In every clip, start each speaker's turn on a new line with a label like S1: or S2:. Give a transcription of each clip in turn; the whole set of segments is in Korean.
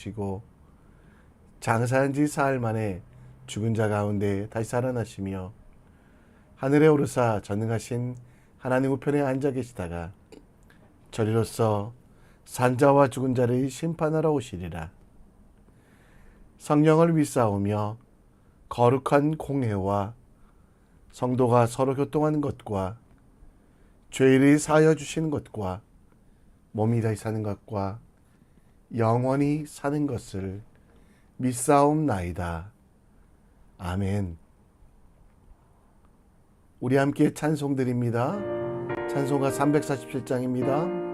S1: 시고 장사한 지 사흘 만에 죽은 자 가운데 다시 살아나시며 하늘에 오르사 전능하신 하나님 우편에 앉아 계시다가 저리로서 산자와 죽은 자를 심판하러 오시리라. 성령을 믿사오며 거룩한 공회와 성도가 서로 교통하는 것과 죄를 사하여 주시는 것과 몸이 다시 사는 것과 영원히 사는 것을 믿사옵나이다. 아멘. 우리 함께 찬송 드립니다. 찬송가 347장입니다.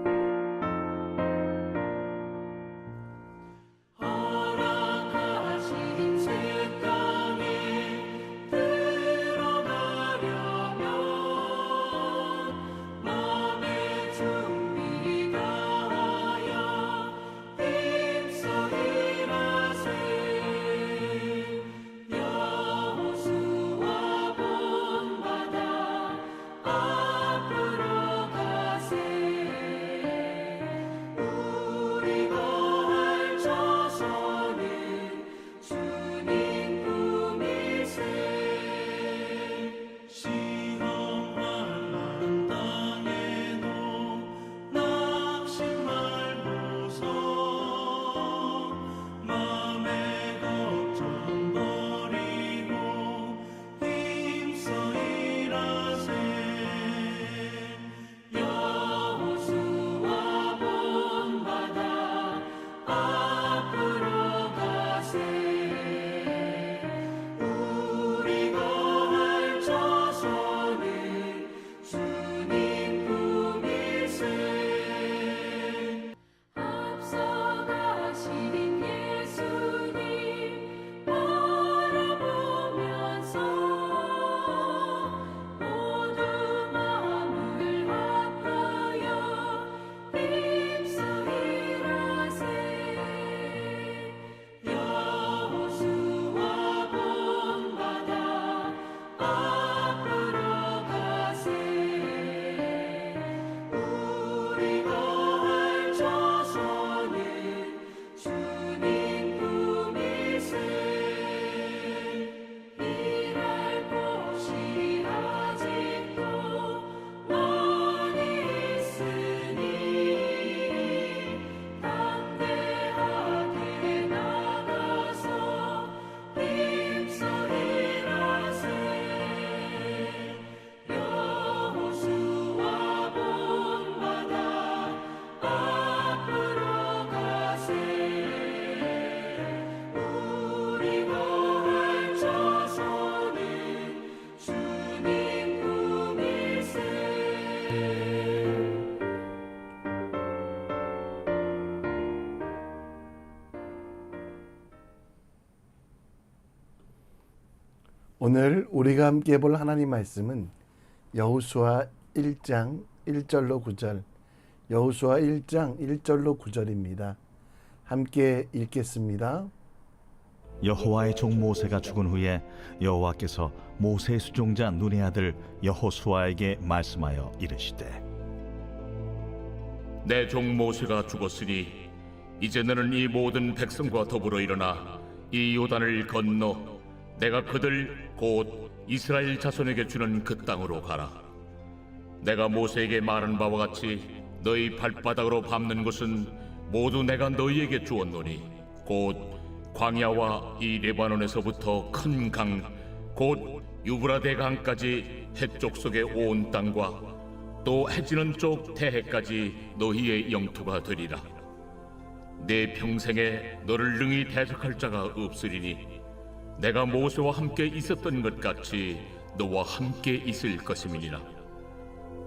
S1: 오늘 우리가 함께 볼 하나님 말씀은 여호수아 1장 1절로 9절, 여호수아 1장 1절로 9절입니다. 함께 읽겠습니다.
S2: 여호와의 종 모세가 죽은 후에 여호와께서 모세의 수종자 눈의 아들 여호수아에게 말씀하여 이르시되
S3: 내 종 모세가 죽었으니 이제 너는 이 모든 백성과 더불어 일어나 이 요단을 건너 내가 그들 곧 이스라엘 자손에게 주는 그 땅으로 가라. 내가 모세에게 말한 바와 같이 너희 발바닥으로 밟는 곳은 모두 내가 너희에게 주었노니 곧 광야와 이 레바논에서부터 큰 강 곧 유브라데 강까지 해쪽 속의 온 땅과 또 해지는 쪽 태해까지 너희의 영토가 되리라. 내 평생에 너를 능히 대적할 자가 없으리니 내가 모세와 함께 있었던 것 같이 너와 함께 있을 것임이니라.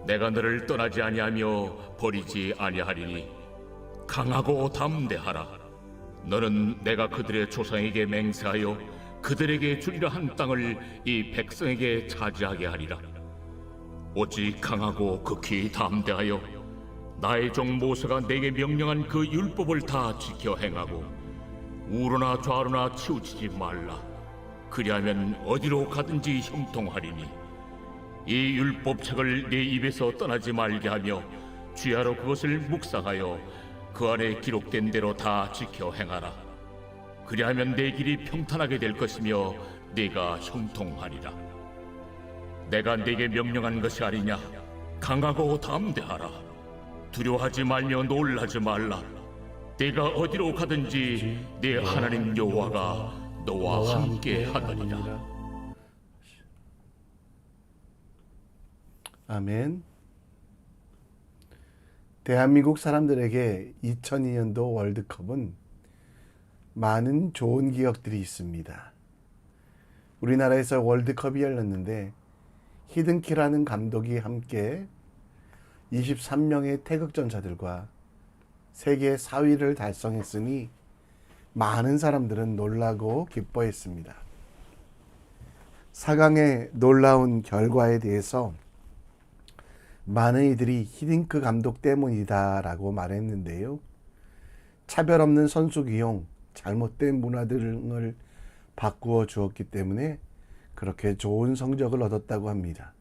S3: 내가 너를 떠나지 아니하며 버리지 아니하리니 강하고 담대하라. 너는 내가 그들의 조상에게 맹세하여 그들에게 주리라 한 땅을 이 백성에게 차지하게 하리라. 오직 강하고 극히 담대하여 나의 종 모세가 내게 명령한 그 율법을 다 지켜 행하고 우로나 좌로나 치우치지 말라. 그리하면 어디로 가든지 형통하리니 이 율법책을 네 입에서 떠나지 말게 하며 주야로 그것을 묵상하여 그 안에 기록된 대로 다 지켜 행하라. 그리하면 내 길이 평탄하게 될 것이며 네가 형통하리라. 내가 네게 명령한 것이 아니냐? 강하고 담대하라. 두려워하지 말며 놀라지 말라. 네가 어디로 가든지 네 하나님 여호와가 너와 함께 하느니라.
S1: 아멘. 대한민국 사람들에게 2002년도 월드컵은 많은 좋은 기억들이 있습니다. 우리나라에서 월드컵이 열렸는데 히든키라는 감독이 함께 23명의 태극전사들과 세계 4위를 달성했으니 많은 사람들은 놀라고 기뻐했습니다. 4강의 놀라운 결과에 대해서 많은 이들이 히딩크 감독 때문이다 라고 말했는데요. 차별 없는 선수 기용, 잘못된 문화 등을 바꾸어 주었기 때문에 그렇게 좋은 성적을 얻었다고 합니다.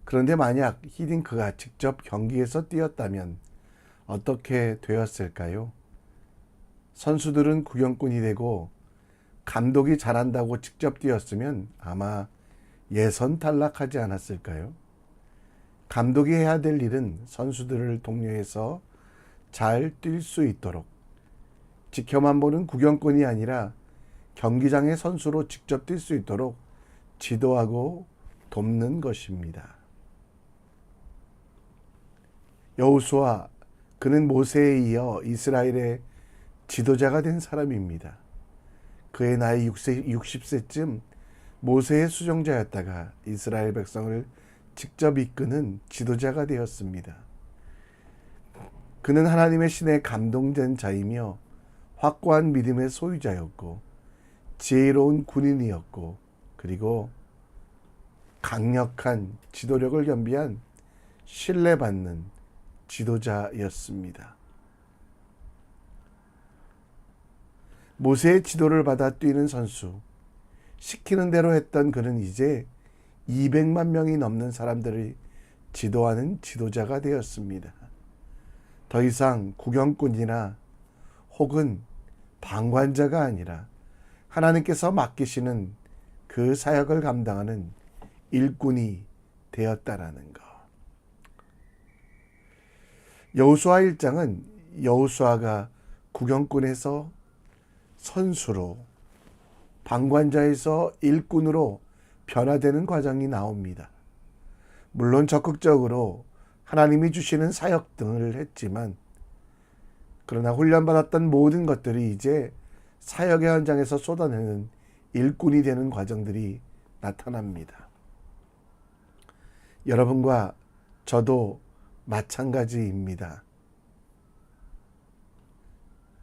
S1: 그런데 만약 히딩크가 직접 경기에서 뛰었다면 어떻게 되었을까요? 선수들은 구경꾼이 되고 감독이 잘한다고 직접 뛰었으면 아마 예선 탈락하지 않았을까요? 감독이 해야 될 일은 선수들을 독려해서 잘 뛸 수 있도록 지켜만 보는 구경꾼이 아니라 경기장의 선수로 직접 뛸 수 있도록 지도하고 돕는 것입니다. 여호수아, 그는 모세에 이어 이스라엘의 지도자가 된 사람입니다. 그의 나이 60세쯤 모세의 수종자였다가 이스라엘 백성을 직접 이끄는 지도자가 되었습니다. 그는 하나님의 신에 감동된 자이며 확고한 믿음의 소유자였고 지혜로운 군인이었고 그리고 강력한 지도력을 겸비한 신뢰받는 지도자였습니다. 모세의 지도를 받아 뛰는 선수, 시키는 대로 했던 그는 이제 200만 명이 넘는 사람들을 지도하는 지도자가 되었습니다. 더 이상 구경꾼이나 혹은 방관자가 아니라 하나님께서 맡기시는 그 사역을 감당하는 일꾼이 되었다라는 것. 여호수아 1장은 여호수아가 구경꾼에서 선수로, 방관자에서 일꾼으로 변화되는 과정이 나옵니다. 물론 적극적으로 하나님이 주시는 사역 등을 했지만 그러나 훈련받았던 모든 것들이 이제 사역의 현장에서 쏟아내는 일꾼이 되는 과정들이 나타납니다. 여러분과 저도 마찬가지입니다.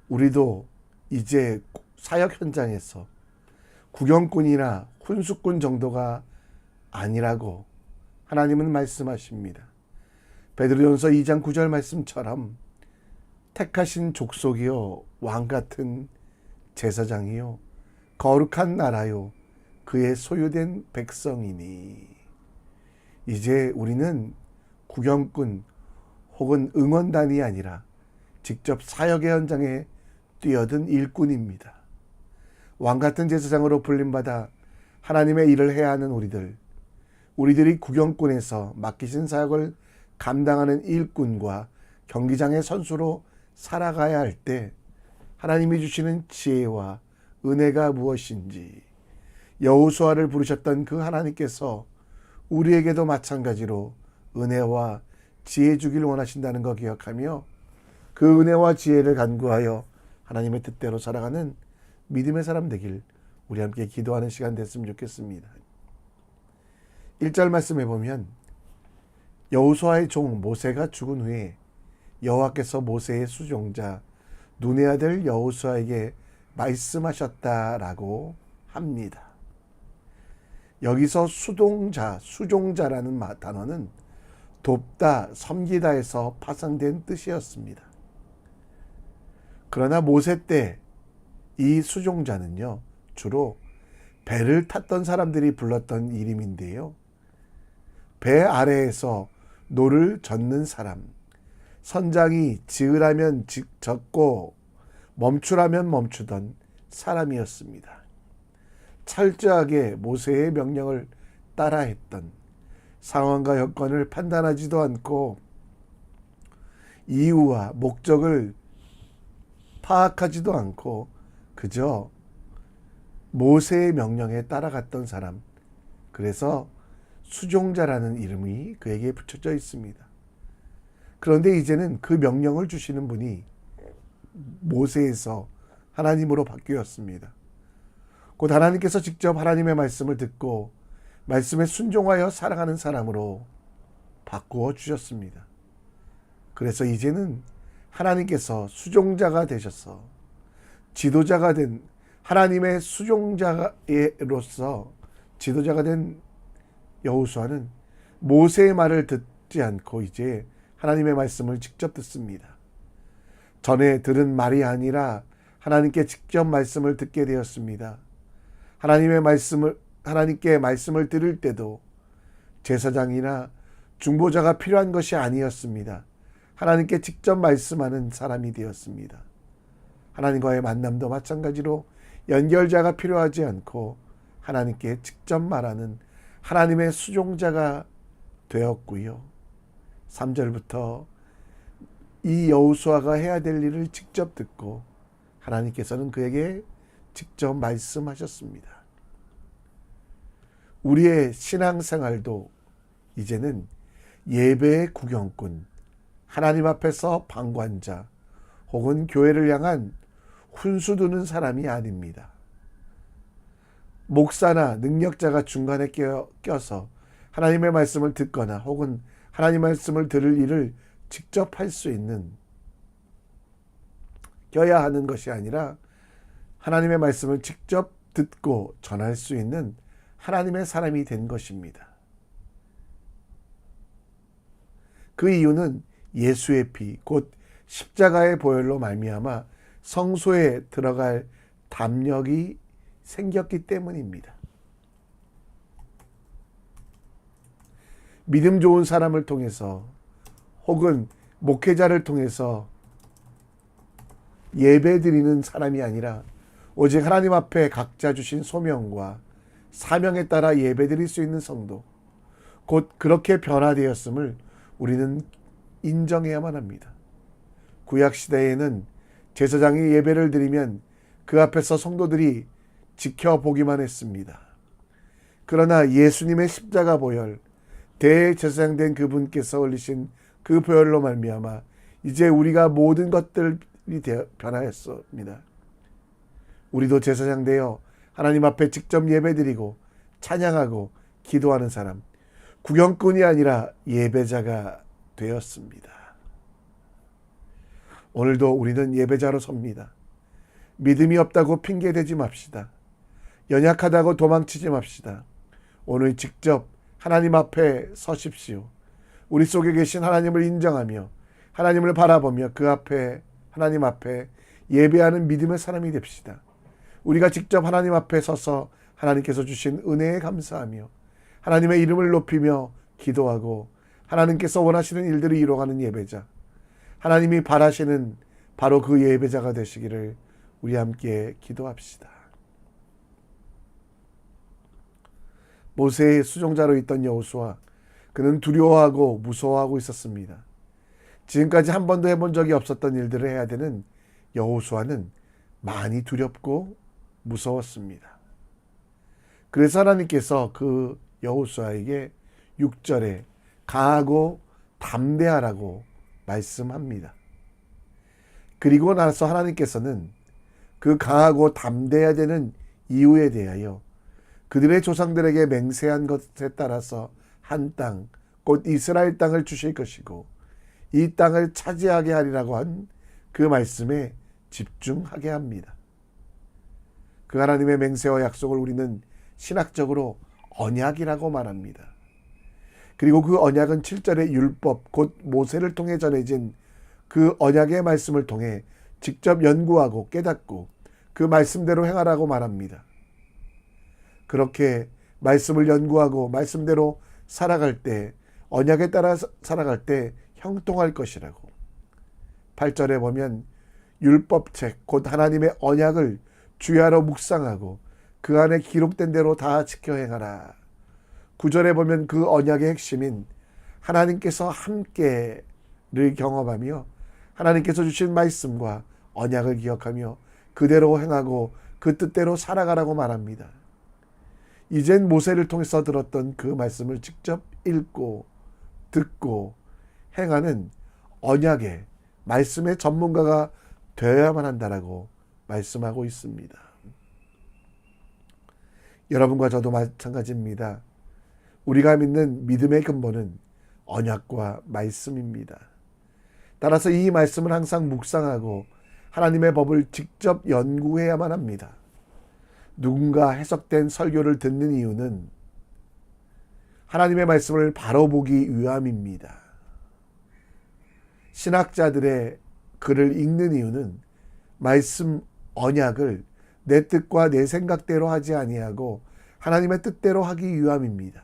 S1: 우리도 이제 사역 현장에서 구경꾼이나 훈수꾼 정도가 아니라고 하나님은 말씀하십니다. 베드로전서 2장 9절 말씀처럼 택하신 족속이요 왕같은 제사장이요 거룩한 나라요 그의 소유된 백성이니. 이제 우리는 구경꾼 혹은 응원단이 아니라 직접 사역의 현장에 뛰어든 일꾼입니다. 왕같은 제사장으로 불림받아 하나님의 일을 해야 하는 우리들이 구경꾼에서 맡기신 사역을 감당하는 일꾼과 경기장의 선수로 살아가야 할 때 하나님이 주시는 지혜와 은혜가 무엇인지 여호수아를 부르셨던 그 하나님께서 우리에게도 마찬가지로 은혜와 지혜 주길 원하신다는 거 기억하며 그 은혜와 지혜를 간구하여 하나님의 뜻대로 살아가는 믿음의 사람 되길 우리 함께 기도하는 시간 됐으면 좋겠습니다. 1절 말씀에 보면 여호수아의 종 모세가 죽은 후에 여호와께서 모세의 수종자 눈의 아들 여호수아에게 말씀하셨다라고 합니다. 여기서 수종자라는 단어는 돕다, 섬기다에서 파생된 뜻이었습니다. 그러나 모세 때 이 수종자는요, 주로 배를 탔던 사람들이 불렀던 이름인데요. 배 아래에서 노를 젓는 사람, 선장이 지으라면 젓고 멈추라면 멈추던 사람이었습니다. 철저하게 모세의 명령을 따라했던, 상황과 여건을 판단하지도 않고 이유와 목적을 파악하지도 않고 그저 모세의 명령에 따라갔던 사람, 그래서 수종자라는 이름이 그에게 붙여져 있습니다. 그런데 이제는 그 명령을 주시는 분이 모세에서 하나님으로 바뀌었습니다. 곧 하나님께서 직접 하나님의 말씀을 듣고 말씀에 순종하여 살아가는 사람으로 바꾸어 주셨습니다. 그래서 이제는 하나님께서 수종자가 되셔서 지도자가 된, 하나님의 수종자로서 지도자가 된 여호수아는 모세의 말을 듣지 않고 이제 하나님의 말씀을 직접 듣습니다. 전에 들은 말이 아니라 하나님께 직접 말씀을 듣게 되었습니다. 하나님께 말씀을 들을 때도 제사장이나 중보자가 필요한 것이 아니었습니다. 하나님께 직접 말씀하는 사람이 되었습니다. 하나님과의 만남도 마찬가지로 연결자가 필요하지 않고 하나님께 직접 말하는 하나님의 수종자가 되었고요. 3절부터 이 여호수아가 해야 될 일을 직접 듣고 하나님께서는 그에게 직접 말씀하셨습니다. 우리의 신앙생활도 이제는 예배의 구경꾼, 하나님 앞에서 방관자 혹은 교회를 향한 훈수 두는 사람이 아닙니다. 목사나 능력자가 중간에 껴서 하나님의 말씀을 듣거나 혹은 하나님 말씀을 들을 일을 직접 할 수 있는, 껴야 하는 것이 아니라 하나님의 말씀을 직접 듣고 전할 수 있는 하나님의 사람이 된 것입니다. 그 이유는 예수의 피, 곧 십자가의 보혈로 말미암아 성소에 들어갈 담력이 생겼기 때문입니다. 믿음 좋은 사람을 통해서 혹은 목회자를 통해서 예배드리는 사람이 아니라 오직 하나님 앞에 각자 주신 소명과 사명에 따라 예배드릴 수 있는 성도, 곧 그렇게 변화되었음을 우리는 인정해야만 합니다. 구약시대에는 제사장이 예배를 드리면 그 앞에서 성도들이 지켜보기만 했습니다. 그러나 예수님의 십자가 보혈, 대제사장 된 그분께서 흘리신 그 보혈로 말미암아 이제 우리가 모든 것들이 변하였습니다. 우리도 제사장 되어 하나님 앞에 직접 예배드리고 찬양하고 기도하는 사람, 구경꾼이 아니라 예배자가 되었습니다. 오늘도 우리는 예배자로 섭니다. 믿음이 없다고 핑계대지 맙시다. 연약하다고 도망치지 맙시다. 오늘 직접 하나님 앞에 서십시오. 우리 속에 계신 하나님을 인정하며 하나님을 바라보며 그 앞에, 하나님 앞에 예배하는 믿음의 사람이 됩시다. 우리가 직접 하나님 앞에 서서 하나님께서 주신 은혜에 감사하며 하나님의 이름을 높이며 기도하고 하나님께서 원하시는 일들을 이루어가는 예배자, 하나님이 바라시는 바로 그 예배자가 되시기를 우리 함께 기도합시다. 모세의 수종자로 있던 여호수아, 그는 두려워하고 무서워하고 있었습니다. 지금까지 한 번도 해본 적이 없었던 일들을 해야 되는 여호수아는 많이 두렵고 무서웠습니다. 그래서 하나님께서 그 여호수아에게 6절에 강하고 담대하라고 말씀합니다. 그리고 나서 하나님께서는 그 강하고 담대해야 되는 이유에 대하여 그들의 조상들에게 맹세한 것에 따라서 한 땅, 곧 이스라엘 땅을 주실 것이고 이 땅을 차지하게 하리라고 한 그 말씀에 집중하게 합니다. 그 하나님의 맹세와 약속을 우리는 신학적으로 언약이라고 말합니다. 그리고 그 언약은 7절의 율법, 곧 모세를 통해 전해진 그 언약의 말씀을 통해 직접 연구하고 깨닫고 그 말씀대로 행하라고 말합니다. 그렇게 말씀을 연구하고 말씀대로 살아갈 때, 언약에 따라 살아갈 때 형통할 것이라고. 8절에 보면 율법책, 곧 하나님의 언약을 주야로 묵상하고 그 안에 기록된 대로 다 지켜 행하라. 9절에 보면 그 언약의 핵심인 하나님께서 함께를 경험하며 하나님께서 주신 말씀과 언약을 기억하며 그대로 행하고 그 뜻대로 살아가라고 말합니다. 이젠 모세를 통해서 들었던 그 말씀을 직접 읽고 듣고 행하는 언약의 말씀의 전문가가 되어야만 한다라고 말씀하고 있습니다. 여러분과 저도 마찬가지입니다. 우리가 믿는 믿음의 근본은 언약과 말씀입니다. 따라서 이 말씀을 항상 묵상하고 하나님의 법을 직접 연구해야만 합니다. 누군가 해석된 설교를 듣는 이유는 하나님의 말씀을 바로 보기 위함입니다. 신학자들의 글을 읽는 이유는 말씀 언약을 내 뜻과 내 생각대로 하지 아니하고 하나님의 뜻대로 하기 위함입니다.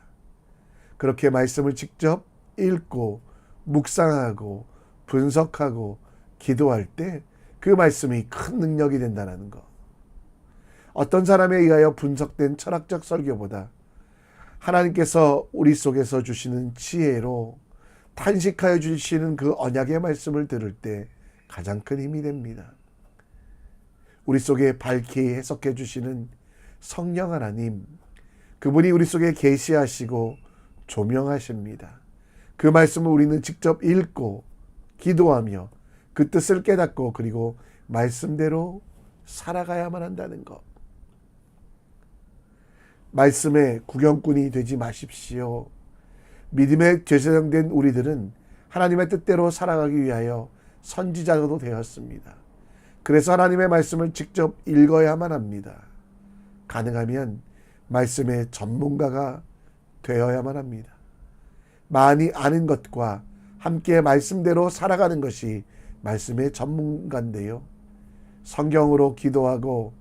S1: 그렇게 말씀을 직접 읽고 묵상하고 분석하고 기도할 때 그 말씀이 큰 능력이 된다는 것. 어떤 사람에 의하여 분석된 철학적 설교보다 하나님께서 우리 속에서 주시는 지혜로 탄식하여 주시는 그 언약의 말씀을 들을 때 가장 큰 힘이 됩니다. 우리 속에 밝히 해석해 주시는 성령 하나님, 그분이 우리 속에 계시하시고 조명하십니다. 그 말씀을 우리는 직접 읽고 기도하며 그 뜻을 깨닫고 그리고 말씀대로 살아가야만 한다는 것. 말씀의 구경꾼이 되지 마십시오. 믿음의 제사장된 우리들은 하나님의 뜻대로 살아가기 위하여 선지자도 되었습니다. 그래서 하나님의 말씀을 직접 읽어야만 합니다. 가능하면 말씀의 전문가가 되어야만 합니다. 많이 아는 것과 함께 말씀대로 살아가는 것이 말씀의 전문가인데요. 성경으로 기도하고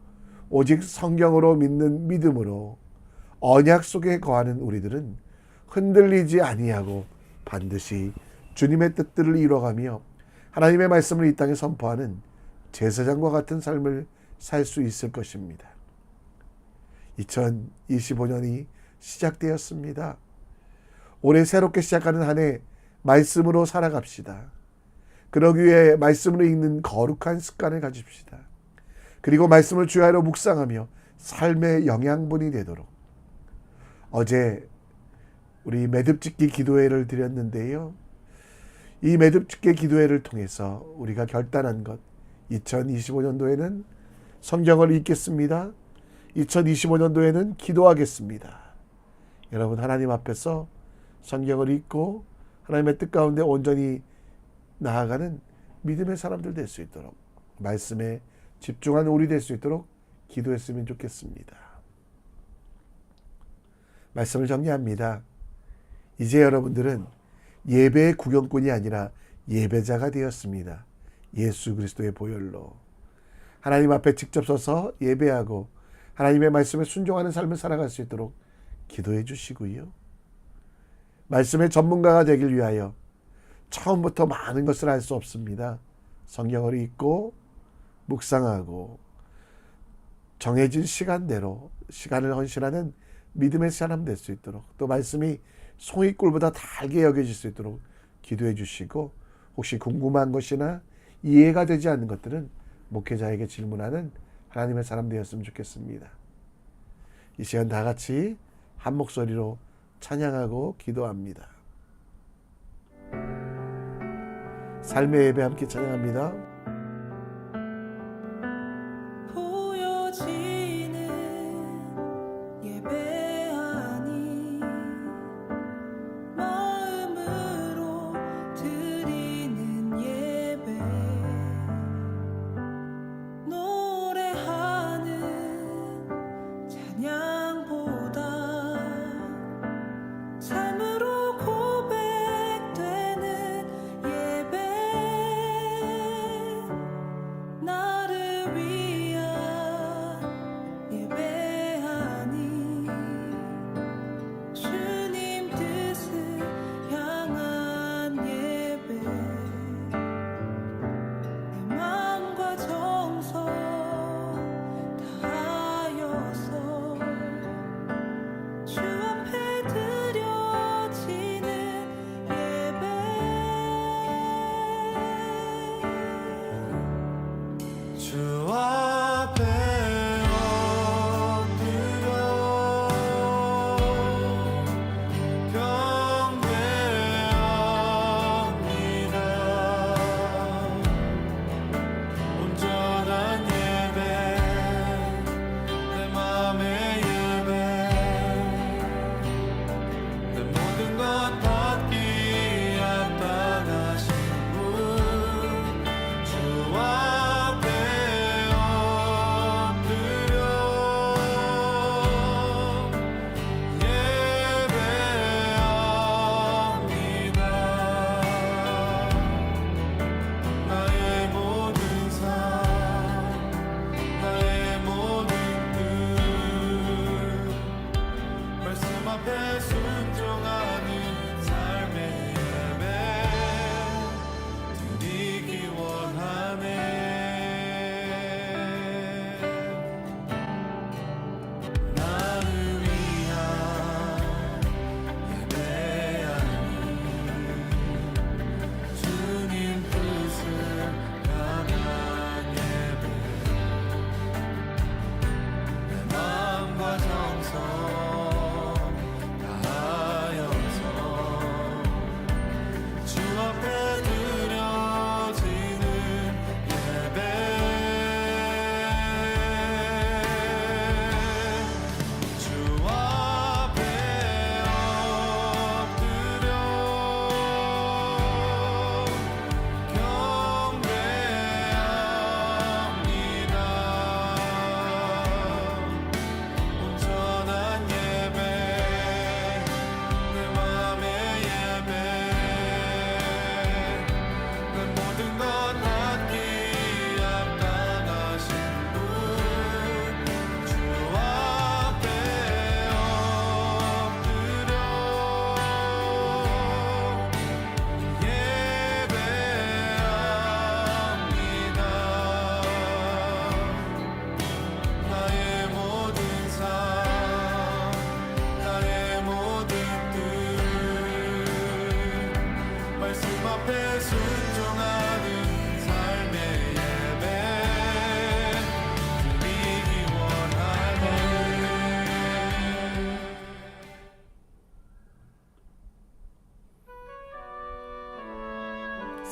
S1: 오직 성경으로 믿는 믿음으로 언약 속에 거하는 우리들은 흔들리지 아니하고 반드시 주님의 뜻들을 이뤄가며 하나님의 말씀을 이 땅에 선포하는 제사장과 같은 삶을 살 수 있을 것입니다. 2025년이 시작되었습니다. 올해 새롭게 시작하는 한 해 말씀으로 살아갑시다. 그러기 위해 말씀으로 읽는 거룩한 습관을 가집시다. 그리고 말씀을 주야로 묵상하며 삶의 영양분이 되도록. 어제 우리 매듭짓기 기도회를 드렸는데요. 이 매듭짓기 기도회를 통해서 우리가 결단한 것, 2025년도에는 성경을 읽겠습니다. 2025년도에는 기도하겠습니다. 여러분, 하나님 앞에서 성경을 읽고 하나님의 뜻 가운데 온전히 나아가는 믿음의 사람들 될 수 있도록, 말씀에 집중하는 우리 될 수 있도록 기도했으면 좋겠습니다. 말씀을 정리합니다. 이제 여러분들은 예배의 구경꾼이 아니라 예배자가 되었습니다. 예수 그리스도의 보혈로 하나님 앞에 직접 서서 예배하고 하나님의 말씀에 순종하는 삶을 살아갈 수 있도록 기도해 주시고요. 말씀의 전문가가 되길 위하여 처음부터 많은 것을 알 수 없습니다. 성경을 읽고 묵상하고 정해진 시간대로 시간을 헌신하는 믿음의 사람 될 수 있도록, 또 말씀이 송이꿀보다 달게 여겨질 수 있도록 기도해 주시고, 혹시 궁금한 것이나 이해가 되지 않는 것들은 목회자에게 질문하는 하나님의 사람 되었으면 좋겠습니다. 이 시간 다 같이 한 목소리로 찬양하고 기도합니다. 삶의 예배 함께 찬양합니다.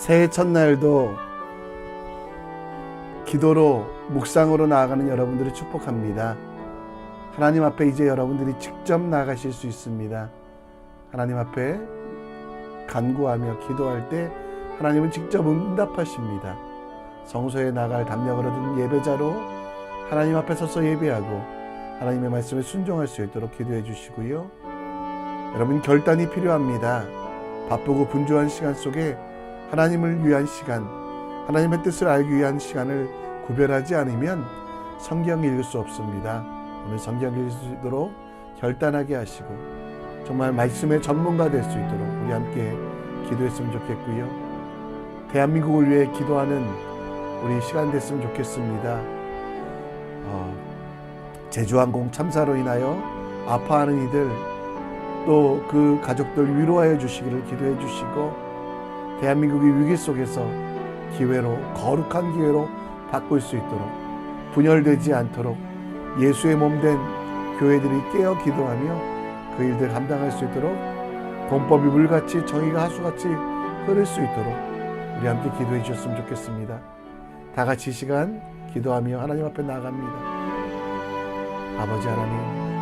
S1: 새해 첫날도 기도로 묵상으로 나아가는 여러분들을 축복합니다. 하나님 앞에 이제 여러분들이 직접 나가실 수 있습니다. 하나님 앞에 간구하며 기도할 때 하나님은 직접 응답하십니다. 성소에 나갈 담력을 얻은 예배자로 하나님 앞에 서서 예배하고 하나님의 말씀에 순종할 수 있도록 기도해 주시고요. 여러분, 결단이 필요합니다. 바쁘고 분주한 시간 속에 하나님을 위한 시간, 하나님의 뜻을 알기 위한 시간을 구별하지 않으면 성경 읽을 수 없습니다. 오늘 성경 읽을 수 있도록 결단하게 하시고 정말 말씀의 전문가 될 수 있도록 우리 함께 기도했으면 좋겠고요. 대한민국을 위해 기도하는 우리 시간 됐으면 좋겠습니다. 제주항공 참사로 인하여 아파하는 이들, 또 그 가족들 위로하여 주시기를 기도해 주시고, 대한민국이 위기 속에서 기회로, 거룩한 기회로 바꿀 수 있도록, 분열되지 않도록 예수의 몸된 교회들이 깨어 기도하며 그 일들 감당할 수 있도록, 공법이 물같이 정의가 하수같이 흐를 수 있도록 우리 함께 기도해 주셨으면 좋겠습니다. 다 같이 이 시간 기도하며 하나님 앞에 나아갑니다. 아버지 하나님,